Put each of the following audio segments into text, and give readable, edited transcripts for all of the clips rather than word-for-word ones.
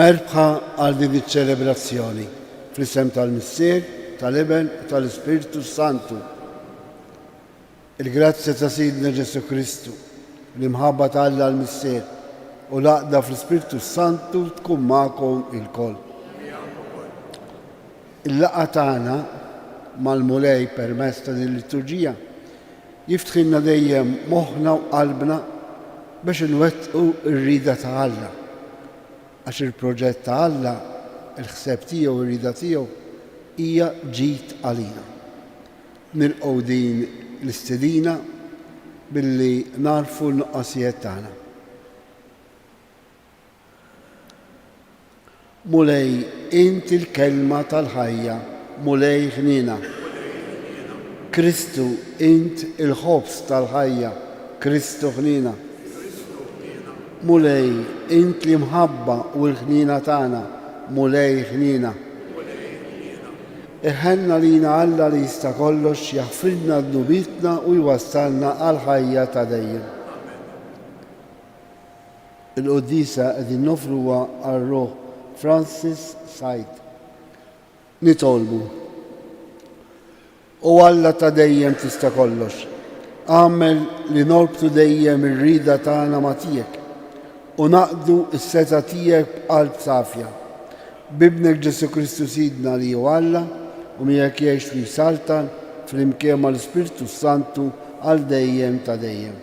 Merbħa għal din iċ-ċelebrazzjoni fl-isem tal-Missier, tal-Iben u tal-Ispiritu Santu. Il-grazzja ta' Sidna Ġesu Kristu, l-imħabba ta' Alla l-Missier u l-għaqda fl-Ispiritu Santu tkun magħkom il-koll. Il-laqgħa tagħna mal-mulej permezz ta' din il-liturġija jiftħilna dejjem moħħna u qalbna biex inwettqu r-rida ta' Alla. Għax il-proġett ta' Alla, il-ħseb tiegħu u r-rida tiegħu hija ġid għalina. Nilqgħu din l-istedina billi narfu l-nuqqasijiet tagħna. Mulej inti l-kelma tal-ħajja, mulej ħnina. Kristu int il-ħobs tal-ħajja, Kristu ħnina. Mulej int li mħabba u l-ħnina tagħna, mulej ħnina. Iħenna lina Alla li jista' kollox jaħfirna d-nubitna u jwassalna għal ħajja ta' dejjem. Il-Quddisa qegħdin nofruha għar-Ruħ Francis Said. Nitolbu. U Alla ta' dejjem tista' kollox. Għamel li norbtu dejjem ir-rida tagħna ma' tiegħek u naqdu s-seta tiegħek b'qalb safja. Bibnek Ġesu Kristu Sidna li hu Alla u miegħek jgħix li saltan fl-imkien mal-Ispiritu Santu għal dejjem ta' dejjem.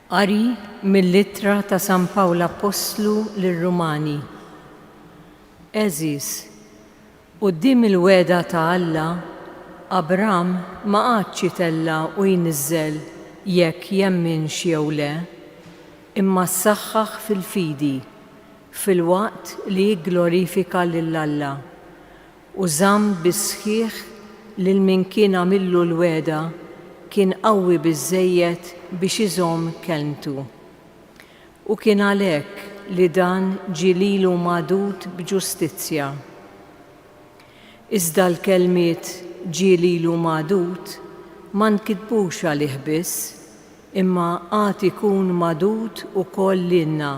Qari mill-Littra ta' San Pawlu Apostlu lir-Rumani. Eżis, quddiem il-weda ta' Alla, Abram ma qadx jitella u jniżżel jekk jemminx jew le, imma ssaħħaħ fil-fidi fil-waqt li jigglorifika lil Alla u żamm bis-sħiħ lil min kien għamillu l-weda kien qawwi biżżejjed biex iżomm kelmtu. U kien għalhekk li dan ġie lilu magħdud b'ġustizzja. Iżda l-kelmiet ġie lilu magħdud ma nkitbux għalih biss, imma għad ikun magħdud ukoll lilna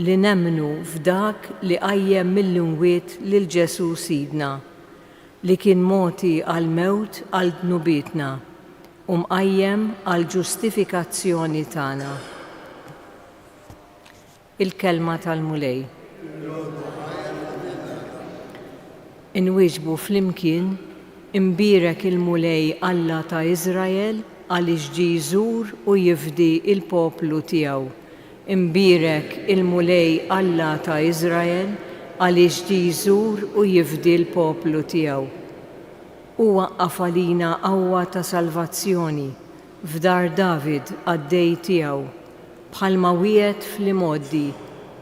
li nemmnu f'dak li qajjem mill-imwiet lil Ġesu Sidna, li kien mogħti għall-mewt għal dnubietna u mqajjem għal ġustifikazzjoni tagħna. Il-kelma tal-mulej. Inwieġbu flimkien imbierek il-mulej Alla ta' Iżrael għaliex ġie jżur u jifdi il-poplu tiegħu. Imbierek il-mulej Alla ta' Iżrael għaliex ġie jżur u jifdi l-poplu tiegħu. U waqqaf għalina qawwa ta' salvazzjoni f'dar David għad-dej tiegħu bħalma wiegħed fl-imoddi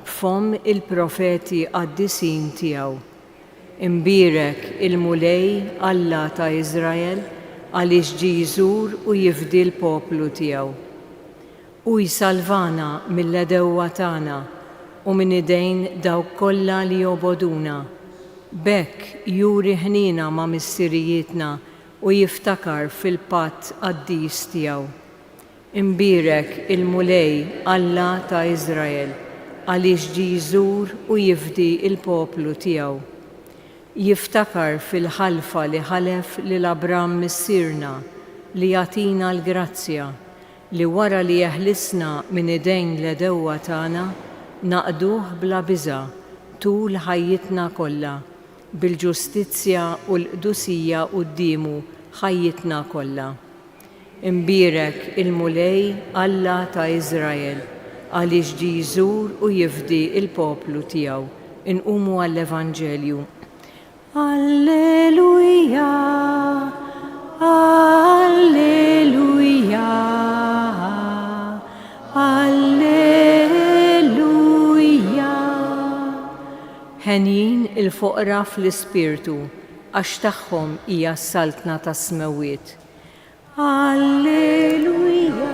b'fom il-profeti qaddisin tiegħu. Imbierek il-mulej Alla ta' Iżrael għaliex ġie jżur u jifdi l-poplu tiegħu. U jsalvana mill-edewwa tagħna u minn idejn dawk kollha li joboduna. Bekk juri ħnina ma' missirijietna u jiftakar fil-patt qaddis tiegħu. Imbierek il-mulej Alla ta' Iżrael għaliex ġie jżur u jifdi il-poplu tiegħu. Jiftakar fil-ħalfa li ħalef lil Abram missierna li jagħtina l-grazzja li wara li jeħlisna minn idejn l-edewwa tagħna naqduh bla biża' tul ħajjitna kollha bil-ġustizzja u l-qdusija qudiemu ħajjitna kollha. Imbierek il-mulej Alla ta' Iżrael għaliex ġie jżur u jifdi il-poplu tiegħu. Inqumu għall-Evanġelju. Alleluja, alleluja, alleluja. ħenjin il-foqra fl-ispirtu, għax tagħhom hija s-saltna tas-smewiet. Alleluja.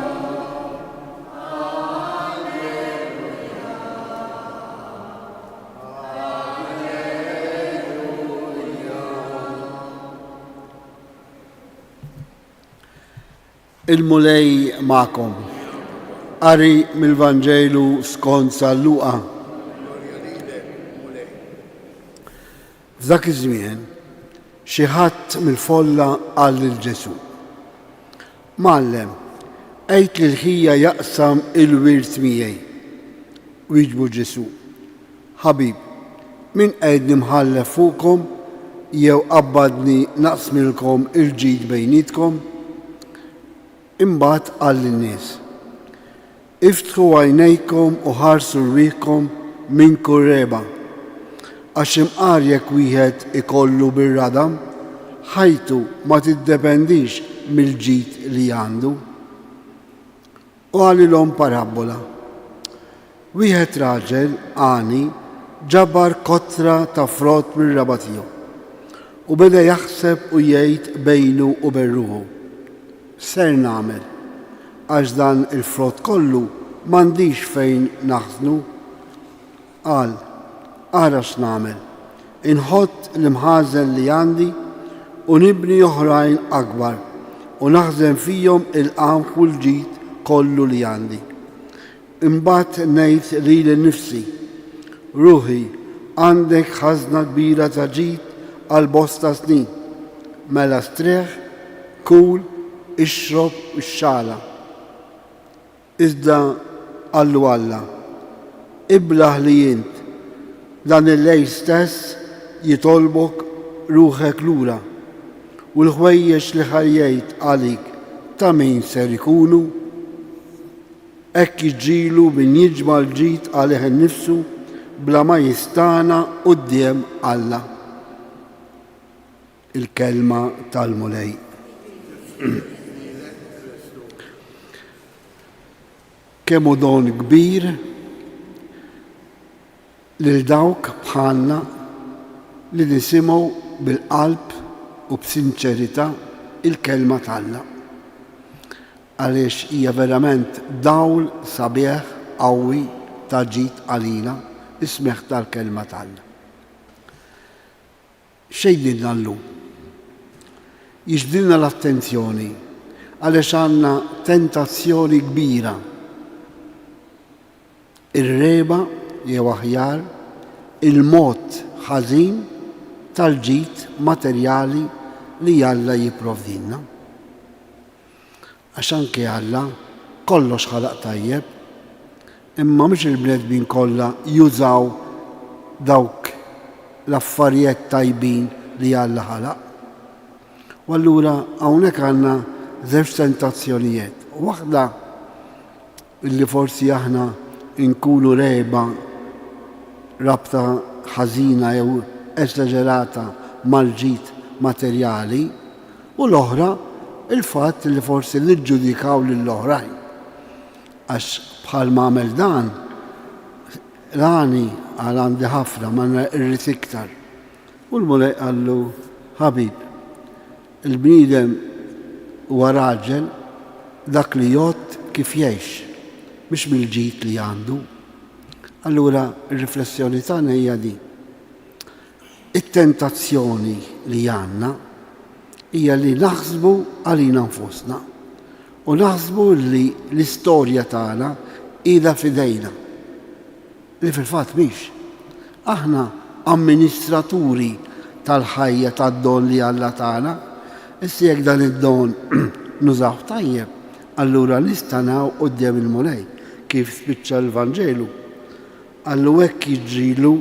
Il-mulej ma'kom. Qari mill-Vanġelu skont San Luqa. F'dak iż-żmien xi ħadd mill-folla qal lil Ġesu: Mallem, qgħid lil ħija jaqsam il-wirt miegħi. Wieġbu Ġesu: Ħabib, min qgħid nimħallef fuqkom jew qabbadni naqsmilkom il-ġid bejnietkom? Imbagħad qal lin-nies: Iftħu għajnejkom u ħarsu rwieħkom minn kurreba, għax imqar jekk wieħed ikollu bir-radam, ħajtu ma tiddependix mill-ġid li għandu. U għalilhom parabola: Wieħed raġel għani ġabar kotra ta' frott mir-raba tiegħu u beda jaħseb u jgħid bejnu u berruħu: Ser nagħmel, għax dan il-frott kollu m'għandix fejn naħżnu. Qal: Ara x'nagħmel, inħott l-imħażen li għandi u nibni oħrajn akbar u naħżen fihom il-qamħ u l-ġid kollu li għandi. Imbagħad ngħid lili nnifsi: Ruħi, għandek ħażna kbira ta' ġid għal bosta snin, mela strieħ, kul, ixrob ix-xala. Iżda qallu Alla: Iblaħ li int dan il-lejl stess jitolbok ruħek lura u l-ħwejjex li ħarjejt għalik ta' min ser ikunu? Hekk jiġġielu min jiġma l-ġid għalih innifsu bla ma jistana quddiem Alla. Il-kelma tal-mulej. Kemmu don kbir lil dawk bħalna li nisimgħu bil-qalb u b'sinċerità il-kelma tal-Alla. Għaliex hija verament dawl sabiħ qawwi ta' ġid għalina ismeħ tal-kelma tal-Alla. Xejdilna llum? Jiġdilna l-attenzjoni għaliex għandna tentazzjoni kbira. Ir-reba jew aħjar il-mod ħażin tal-ġid materjali li Alla jipprovdilna. Għax anke Alla kollox ħalaq tajjeb, imma mhux il-bnedmin kollha jużaw dawk l-affarijiet tajbin li Alla ħalaq. U allura hawnhekk għandna żewġ tentazzjonijiet. Waħda illi forsi aħna inkunu reba rabta ħażina jew esaġerata mal-ġid materjali, u l-oħra il-fatt li forsi niġġudikaw lill-oħrajn. Għax bħal ma għamel dan, rani għal għandi ħafna ma irrid iktar. U l-mulej qallu: Ħabib, il-bniedem huwa raġel dak li jgħod kif jgħix, mhux mill-ġid li għandu. Allura r-riflessjoni tagħna hija di: it-tentazzjoni li għandna hija li naħsbu għalina nfusna u naħsbu li l-istorja tagħna qiegħda f'idejna, li fil-fatt mhix. Aħna amministraturi tal-ħajja tad-don li Alla tagħna. Issa jekk dan id-don nużaw tajjeb, allura nistanaw quddiem il-mulej kif spiċċa l-Vanġelu. Allu hekk jiġġielu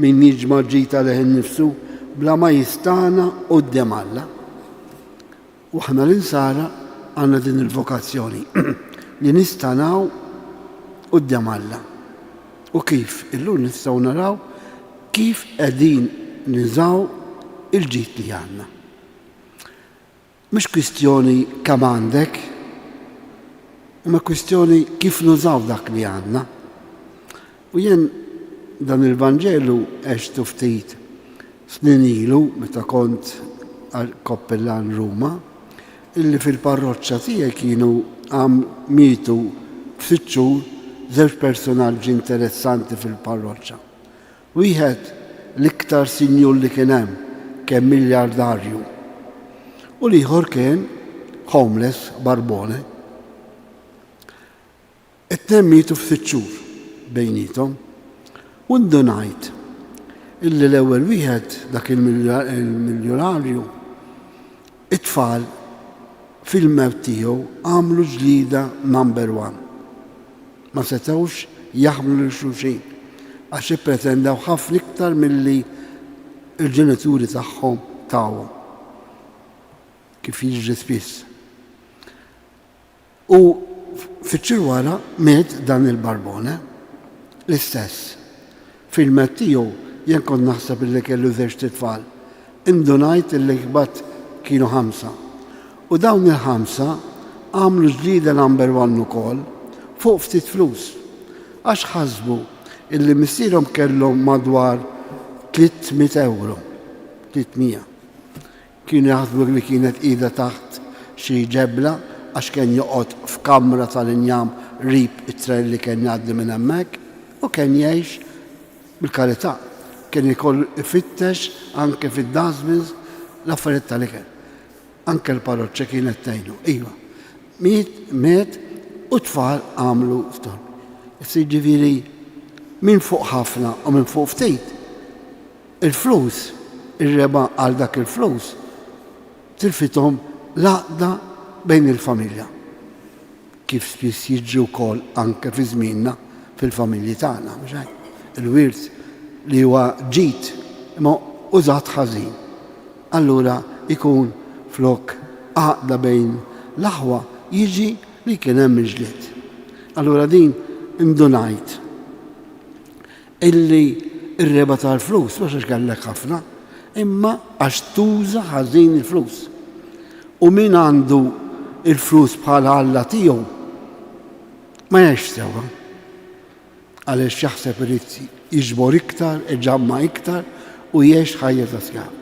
min jiġma ġid għalih innifsu bla ma jistana quddiem Alla. U aħna l-insara għandna din il-vokazzjoni li nistanaw quddiem Alla. U kif? Illum nistgħu naraw kif qegħdin niżaw il-ġid li għandna. Mhux kwistjoni kemm għandek, imma kwistjoni kif nużaw dak li għandna. U jien dan il-Vanġelu għextu ftit snin ilu meta kont koppellan Ruma, illi fil-parroċċa tiegħi kienu mietu f'6 xhur 2 personaġġi interessanti fil-parroċċa. Wieħed l-iktar sinjur li kien hemm kemm miljardarju. U l-ieħor kien homeless barbone. It-tnejn mietu f'6 xhur bejnietom. U ndunajt illi l-ewwel wieħed dak il-miljonarju it-tfal fil-mewt tiegħu għamlu ġlieda number 1. Ma setgħux jaħmlu lil xulxin għax ippretendew ħafna iktar milli il-ġenituri tagħhom tawhom. Kif jiġri spiss. U fitxir wara miet dan il-barbone l-istess. Fil-met tiegħu jien kont naħseb illi kellu 2 tfal. Indunajt illi kbat kienu 5. U dawn il-5 għamlu ġlieda number 1 ukoll fuq ftit flus. Għax ħasbu illi missierhom kellhom madwar 300 euro. 300. Kienu jaħsbu li kienet qiegħda taħt xi ġebla għax kien joqgħod f'kamra tal-injam rib it-tren li kien jgħaddi minn hemmhekk u kien jgħix bil-karità. Kien ikoll ifittex anke fid-dustbins l-affarijiet tal-ikel. Anke l-parroċċa kienet tgħinu. Iva, miet u tfal għamlu fton. Ġifieri minn fuq ħafna u minn fuq ftit. Il-flus, ir-reba għal dak il-flus, tilfithom laqda bejn il-familja. Kif spiss jiġri wkoll anke fi żmienna fil-familji tagħna, mhux hekk. Il-wirt li huwa ġid imma użat ħażin. Allura ikun flok għaqda bejn l-aħwa jiġi li kien hemm ġlied. Allura din indunajt illi ir-reba tal-flus mhux għax kellek ħafna, imma għax tuża ħażin il-flus. U min għandu il-flus bħala Alla tiegħu ma jgħix sewwa. Għaliex jaħseb irid jiġbor iktar, iġamma iktar u jgħix ħajja ta' skjav.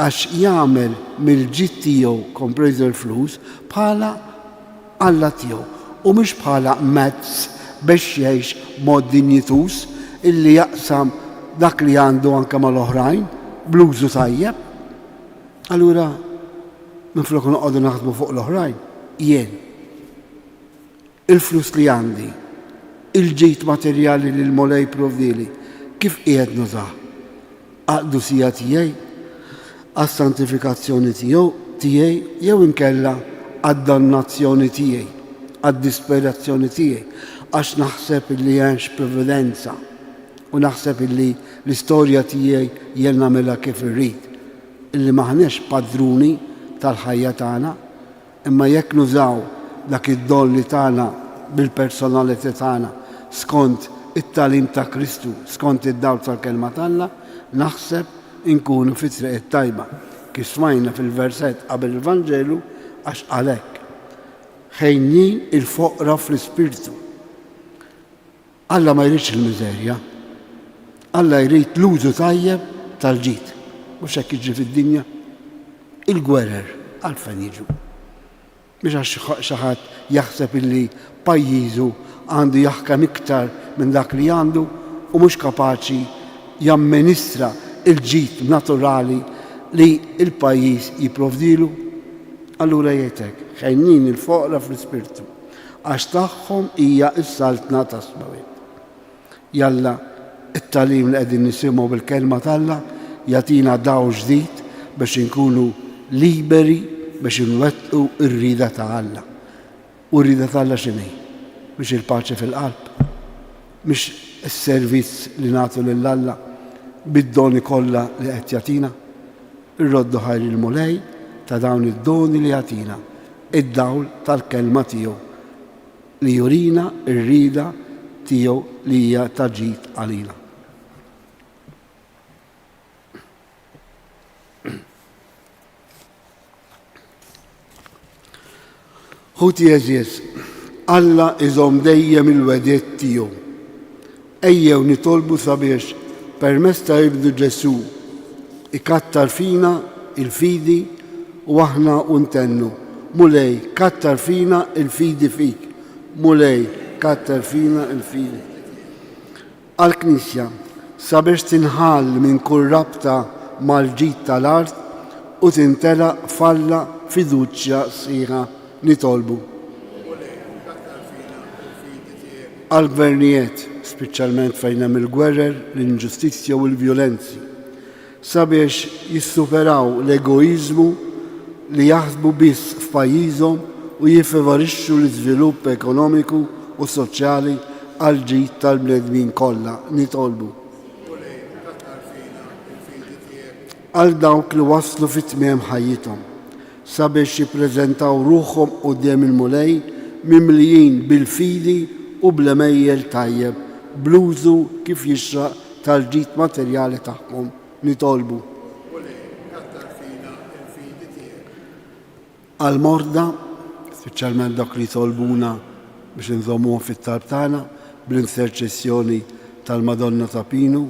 Għax jagħmel mill-ġid tiegħu kompreż il-flus bħala Alla tiegħu u mhux bħala mezz biex jgħix mod dinjitus illi jaqsam dak li għandu anke mal-oħrajn blużu tajjeb. Allura minflok noqogħdu naħdmu fuq l-oħrajn, jien il-flus li għandi, il-ġid materjali li l-Molej provdili, kif qiegħed nużah? Għaqdu sija tiegħi, għas-santifikazzjoni tiegħi jew inkella għad-dannazzjoni tiegħi, għad-disperazzjoni tiegħi, għax naħseb illi hemmx provvidenza u naħseb illi l-istorja tiegħi jien nagħmilha kif irrid, illi maħniex padruni tal-ħajja tagħna, imma jekk nużaw dak id-dolli tagħna bil-personalità tagħna skont it-talim ta' Kristu, skont id-dawl tal-kelma tagħna, naħseb inkunu fit-triq tajba. Kif smajna fil-versett qabel il-Vanġelu għax għalhekk ħejjin il-foqra fl-ispirtu. Alla ma jridx il-miżerja, Alla jrid l-użu tajjeb tal-ġid. Mhux hekk jiġri fid-dinja. Il-gwerer għalfejn jiġu. Biex għax xi ħadd jaħseb illi pajjiżu għandu jaħkam iktar minn dak li għandu u mhux kapaċi jamministra il-ġid naturali li il-pajjiż jipprovdilu. Allura jgħidlek ħejjin il-foqra fl-ispirtu għax tagħhom hija s-saltna tas-smawiet. Jalla it-talim li qegħdin nisimgħu bil-kelma tagħna jagħtina daw ġdid biex inkunu liberi biex inwettqu r-rida ta' Alla. U r-rida ta' Alla x'inhi? Mhux il-paċi fil-qalb, mhux is-servizz li nagħtu lil Alla bid-doni kollha li qed jagħtina. Irroddu ħajr il-mulej ta' dawn id-doni li jagħtina, id-dawl tal-kelma tiegħu li jurina r-rida tiegħu li hija ta' ġid għalina. Ħuti eżies, Alla iżom dejjem il-wediet tiegħu ejjew nitolbu sabiex permezz ta' ibnu Ġesu ikattar fina il-fidi u aħna untennu. Mulej, kattar fina il-fidi fik. Mulej, kattar fina il-fidi. Għal-Knisja sabiex tinħall minn kull rabta mal-ġid tal-art u tintela falla fiduċja sħiħa nitolbu. Għal-gvernijiet, speċjalment fejn hemm il-gwerer, l-inġustizzja u l-vjolenzi, sabiex jissuperaw l-egoizmu li jaħsbu biss f'pajjiżhom u jiffavorixxu l-iżvilupp ekonomiku u soċjali għal ġid tal-bnedmin kollha nitolbu. Għal dawk li waslu fit-tmiem ħajjithom sabiex jippreżentaw ruħhom quddiem il-mulej mimlijin bil-fidi u bl-emejjel tajjeb bl-użu kif jixraq tal-ġid materjali tagħhom nitolbu. Għal-morda, speċjalment dak li jitolbuna biex nżommuhom fit-talb tagħna bl-interċessjoni tal-Madonna ta' Pinu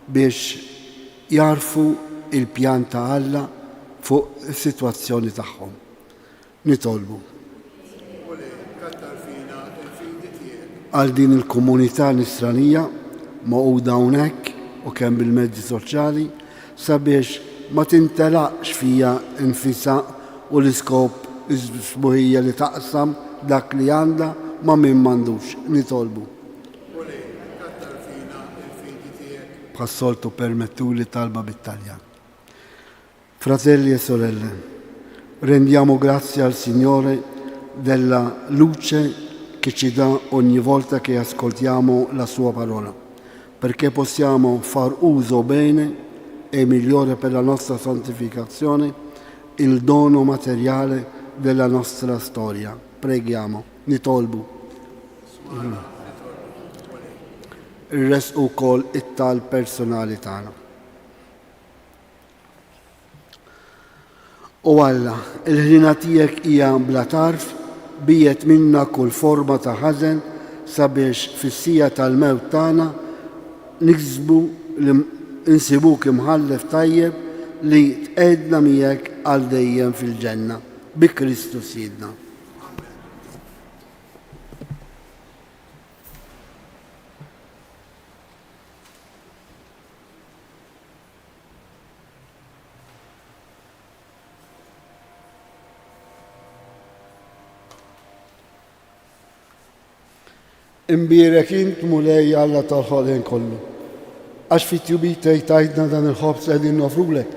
biex jarfu il-pjan ta' Alla fuq is-sitwazzjoni tagħhom. Nitolbu. Għal din il-komunità nisranija mgħuda hawnhekk u kemm bil-mezzi soċjali sabiex ma tintelaqx fija infisha u l-iskop isbuħija li taqsam dak li għandha ma min m'għandux nitolbu. Bħas-soltu permettuli talba bit-Taljan. Fratelli e sorelle, rendiamo grazie al Signore della luce che ci dà ogni volta che ascoltiamo la sua parola, perché possiamo far uso bene e migliore per la nostra santificazione il dono materiale della nostra storia. Preghiamo, nitolbu. Il-res u kol it-tal personali tagħna. U Alla, il-ħina tiegħek hija bla tarf bijet minna kull forma ta' ħażen sabiex fis-sija tal-mewt tagħna niksbu insibuk imħallef tajjeb li tqedna miegħek għal dejjem fil-ġenna bi Kristu Sidna. Imbierek int mulej Alla tal-ħolqien kollu. Għax fit-tjubit tajtna dan il-ħobs qegħdin nofrulek,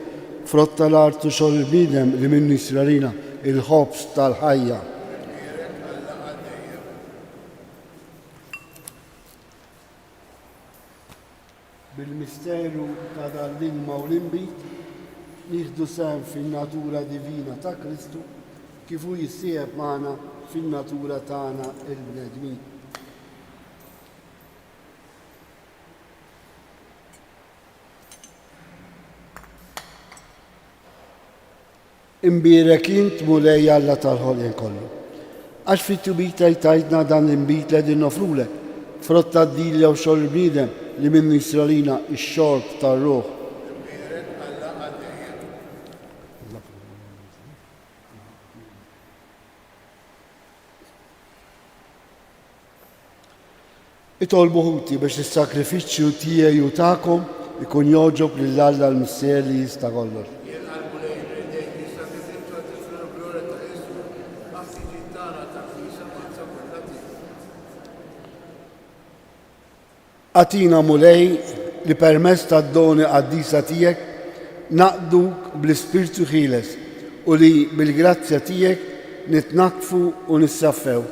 frott tal-art u xogħol il-bniedem li minnu jisrarina il-ħobs tal-ħajja. Bil-misteru ta' dal-ilma u l-inbit nieħdu sehem fin-natura divina ta' Kristu kif hu jissieħeb magħna fin-natura tagħna il-bnedmin. Imbierek int mulej Alla tal-ħolqien kollu. Għax fit-tjubit tajtna dan l-inbit li qegħdin nofrulek, frott tad-dilja u xogħol il-bniedem li minnu jisralina x-xorb tar-ruħ. Itolbu ħuti biex is-sakrifiċċju tiegħi u tagħkom ikun joġob lil Alla l-Missier li jista' kollox. Għatina mulej li permezz tad-doni qaddisa tiegħek naqduk bl-Ispirtu ħieles u li bil-grazzja tiegħek nitnaqfu u nissaffew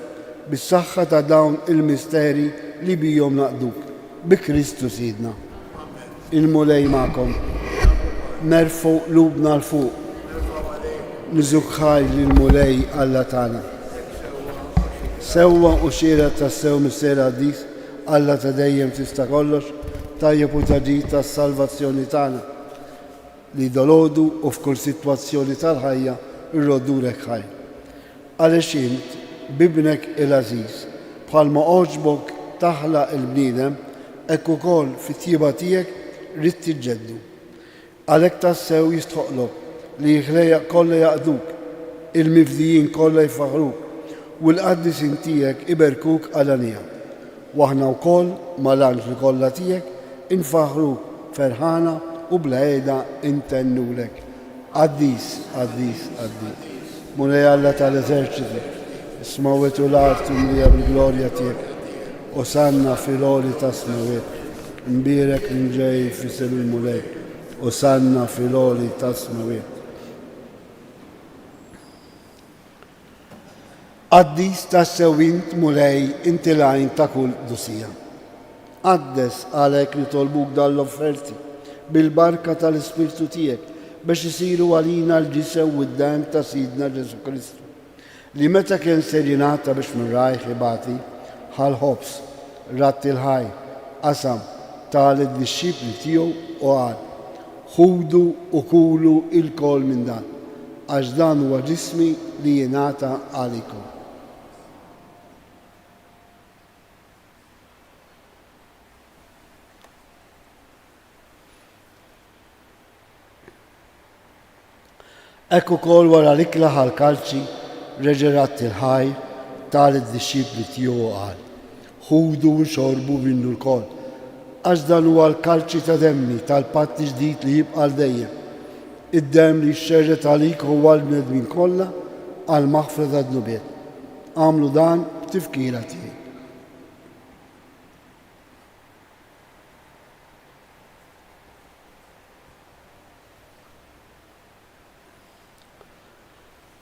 bis-saħħa ta' dawn il-misteri li bijhom naqduk bi Kristu Sidna. Il-mulej magħkom. Nerfu lubna l-fuq. Niżukħaj lill-mulej Alla tagħna. Sewwa u xiera tas-sew mis-sera għaddis Alla ta' dejjem tista' kollox, tajjeb u taġid tas-salvazzjoni tagħna li dolodu u f'kull sitwazzjoni tal-ħajja irrodurek ħaj. Għaliex int bibnek il-Aziz bħalma oġbok taħlaq il-bniedem Ekk ukoll fit-tjieba tiegħek rid tiġġeddu. Għalhekk tassew jistħoqlok li l-ħlejjaq kollha jaqduk, il-mifdijin kollha jfaħruk u l-qaddisin tiegħek iberkuk għalanija. Waħna wkoll mal-anġli kollha tiegħek infaħruk ferħana u bla għeda intennulek. Qaddis, qaddis, qaddis. Mulej Alla tal-eżerċiti, smawet u l-artu mlija bil-glorja tiegħek. Osanna fil-oli ta' smawet, mbirek l-inġej fisem il-mulej. Osanna fil-oli ta' smawet. Qaddis ta' sewint mulej inti lajn ta' kull dusija. Qaddes għalek li tolbuk dal-offerti bil-barka tal-Ispirtu tiegħek biex isiru għalina l-ġisew u d-dam ta' Sidna Ġesu Kristu. Li meta kien serjenata biex minn rajħ ibati ħal-ħobs, rat il-ħaj, qasam tal-disċipli tiegħu u għal ħudu u kulu il-kol minn dan, għax dan huwa ġismi li jingħata għalikom. Ekk ukoll wara l-ikla ħal-kalċi reġerat il-ħaj tal-disċipli tiegħu qal ħudu u xorbu minnu l-kol għax dan huwa l-kalċi ta' demmi tal-patti ġdid li jibqa' dejjem. Id-demm li xxerret għalik huwa l-bnedmin kollha għal maħfra tad-nubiet. Għamlu dan b'tifkira tiegħi.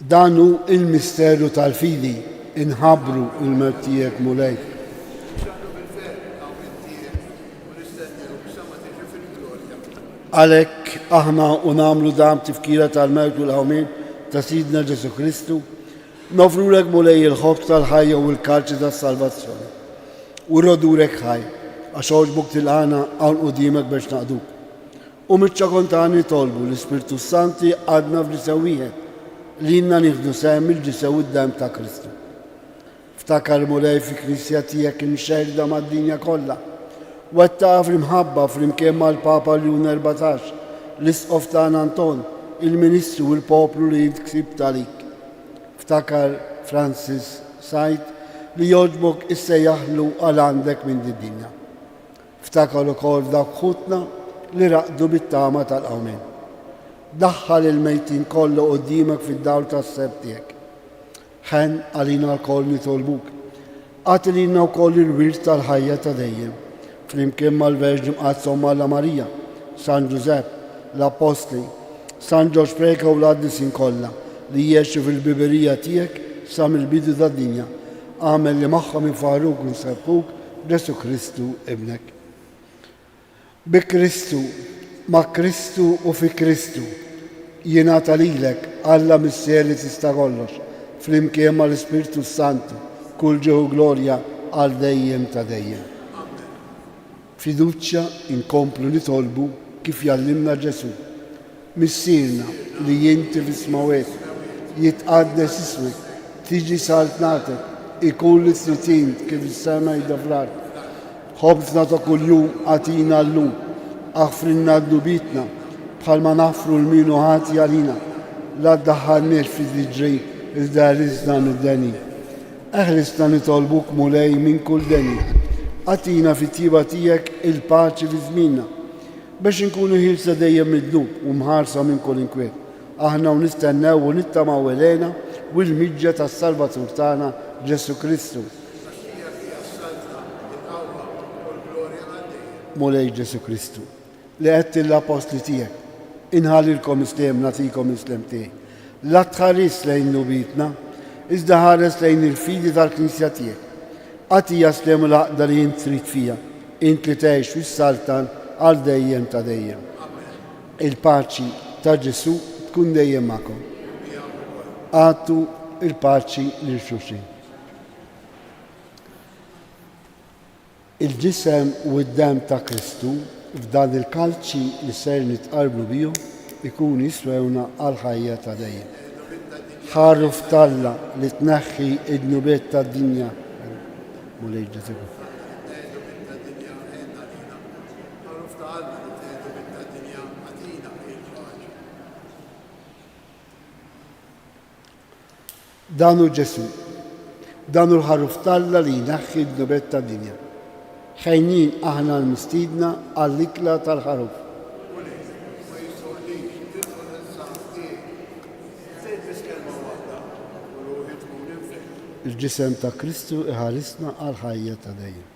Danu il-misteru tal-fidi inħabru il-mewt tiegħek mulej. Għalhekk aħna u nagħmlu dan tifkira tal-mewt u l-ħawmien ta' Sidna Ġesu Kristu, nofrulek mulej il-ħobs tal-ħajja u l-kalċi tas-salvazzjoni. U rodurek ħaj, għax għoġbuk tilqana hawn quddiemek biex naqduk. U miċ-ċakontani tolbu l-Ispirtu Santi għadna f'ġisew wieħed li jinna nieħdu sehem il-ġisew id-dam ta' Kristu. Ftakar mulej fi Knisja tiegħek imxerda mad-dinja kollha. Wettaqa fl-imħabba flimkien mal-Papa Leon 14, l-Isqof tagħna Anton, il-Ministru u l-poplu li jintksib talik. Ftakar Francis Sajt li jogħġbok issejjaħlu għal għandek minn din-dinja. Ftakar ukoll dak ħutna li raqdu bit-tama tal-qawmien. Daħħal il-mejtin kollu qudiemek fid-dawl tas-seb tiegħek. Ħen għalina l-koll nitolbuk. Għatilina wkoll il-wirt tal-ħajja ta' dejjem. Flimkien mal-Verġi Mqazzom Alla Marija, San Ġusepp, l-Apostli, San Ġorġ Preka u l-qaddisin kollha li jgħixu fil-biberija tiegħek sa mill-bidu tad-dinja. Għamel li magħhom infaħruk u nsebbħuk Ġesu Kristu ibnek. Bi Kristu, ma' Kristu u fi Kristu jingħata lilek Alla missier li tista' kollox flimkien mal-Ispirtu Santu kull ġew glorja għal dejjem ta' dejjem. Fiduċja inkomplu nitolbu kif jallimna Ġesu. Missierna li jinti fis-smawet jitqaddes ismek, tiġi saltnatek, ikun l-istritin kif is-sema jidha fl-ard. Ħobżna ta' kuljum għatina llum, aħfrinna d-dubitna bħalma nafru l-minu ħati għalina, la ddaħħalniex fi diġri iżda rizna mid-deni. Eħlisna nitolbuk mulej minn kull deni, għatina fit-tjieba tiegħek il-paċi fi żmienna biex inkunu ħilsa dejjem mid-dnub u mħarsa minn kull inkwiet. Aħna u nistennew u nittamaw elena u l-miġġa tas-Salvatur tagħna Ġesu Kristu. Mulej Ġesu Kristu li għedt l-apostli tiegħek, inħallilkom islem nagħtikom islem tiegħi. La tħares lejn nubitna, iżda ħares lejn il-fidi tal-Knisja tiegħek. Għatija slem l-aqda li jint trid fija, int li tgħix fis-saltan għal dejjem ta' dejjem. Il-paċi ta' Ġesu tkun dejjem magħkom. Għattu il-paċi lil xulxin. Il-ġisem u d-dam ta' Kristu f'dan il-kalċi li ser nitqarblu bihom ikun jiswewna għal ħajja ta' dejjem. Ħarru f'Alla li tneħħi id-nubiet tad-dinja. Mulej Ġesu. Danu Ġesu, danu l-ħaruf talla li jnaħħi d-nubet ta' dinja. Ħejnin aħna l-mistidna għall-ikla tal-ħaruf. Il-ġisem ta' Kristu iħarisna għal-ħajja ta' dejjem.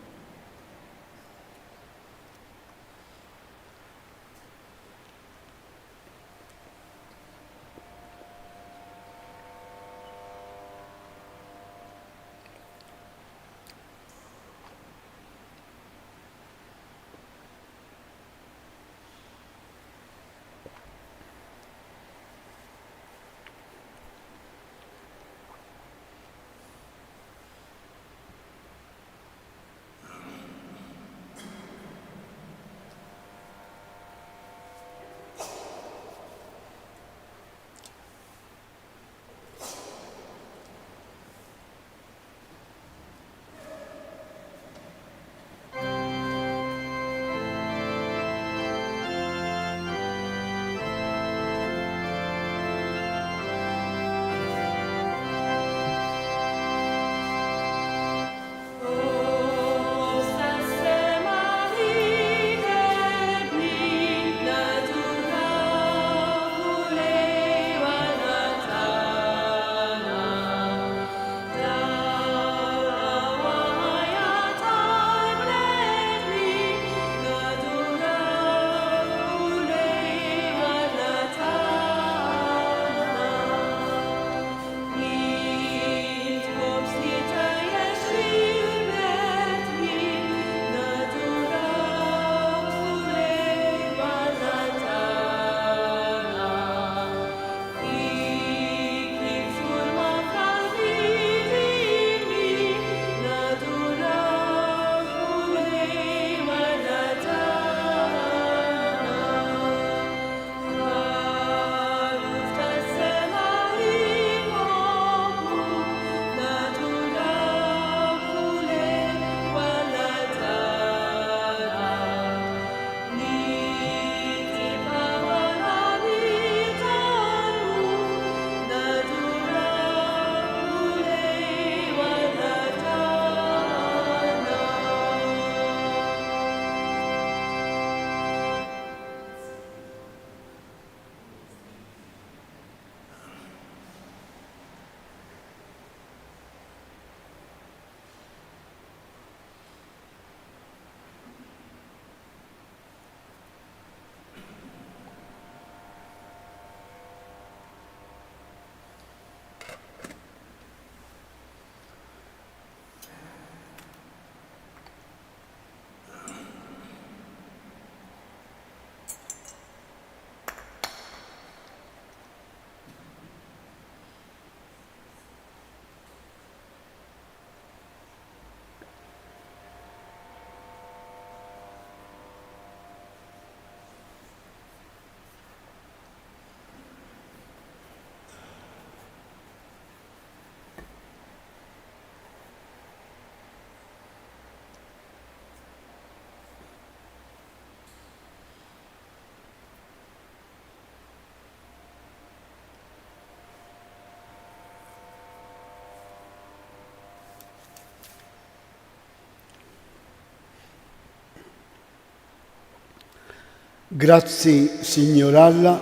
Grazzi, Signor Alla,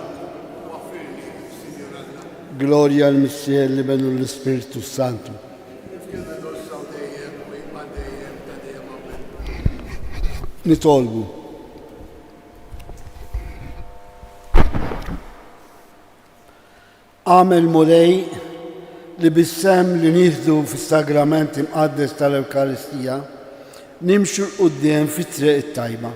gloria al Missielli benu l-Spiritu Santu. Nitolbu. Għamel mulej li bissem li nieħdu fis-sagrament imqaddes tal-Ewkaristija nimxu l-qudiem fit-triq it-tajba.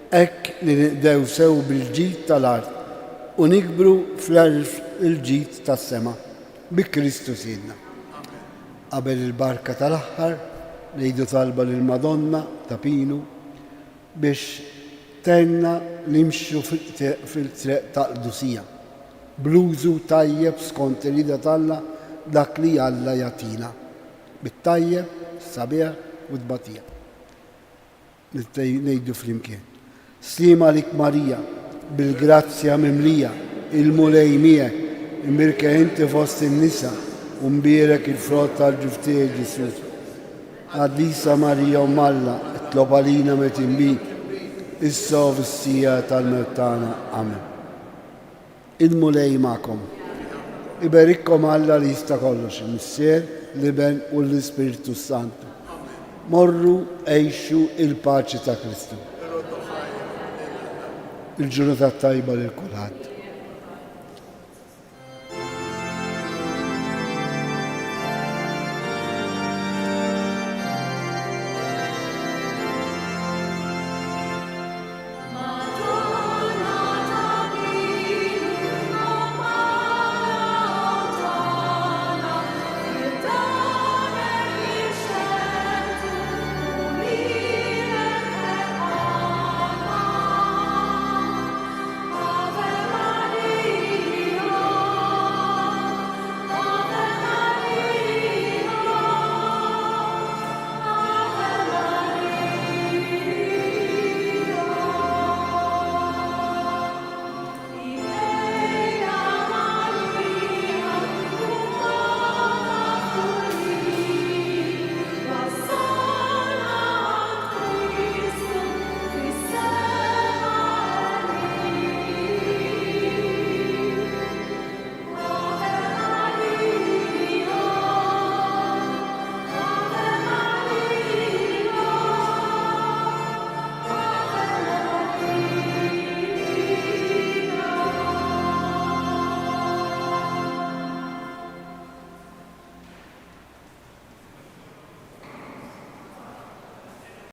Hekk li niqdew sew bil-ġid tal-art u nikbru fl-ġid tas-sema bi Kristu Sidna. Qabel il-barka tal-aħħar ngħidu talba lill-Madonna ta' Pinu biex tenna nimxu fil-triq tal-Qdusija blużu tajjeb skont irida Alla dak li Alla jagħtina bit-tajjeb, sabiħ u tbatija. Ngħidu flimkien. Slima lik Marija, bil-grazzja mimlija, il-mulej miegħek, imbirka inti fost in-nisa, u mbierek il-frott tal-ġuftijek Ġisus. Għaddisa Marija u Malla, itlob għalina metinbik, issa u fis-sija tal-mewtana. Amen. Il-mulej ma'kom. Iberikkom Alla li jista' kollox, il-Missier, l-Iben u l-Ispiritu Santu. Morru għejxu il-paċi ta' Kristu. Il-ġurnata tajba lil kulħadd.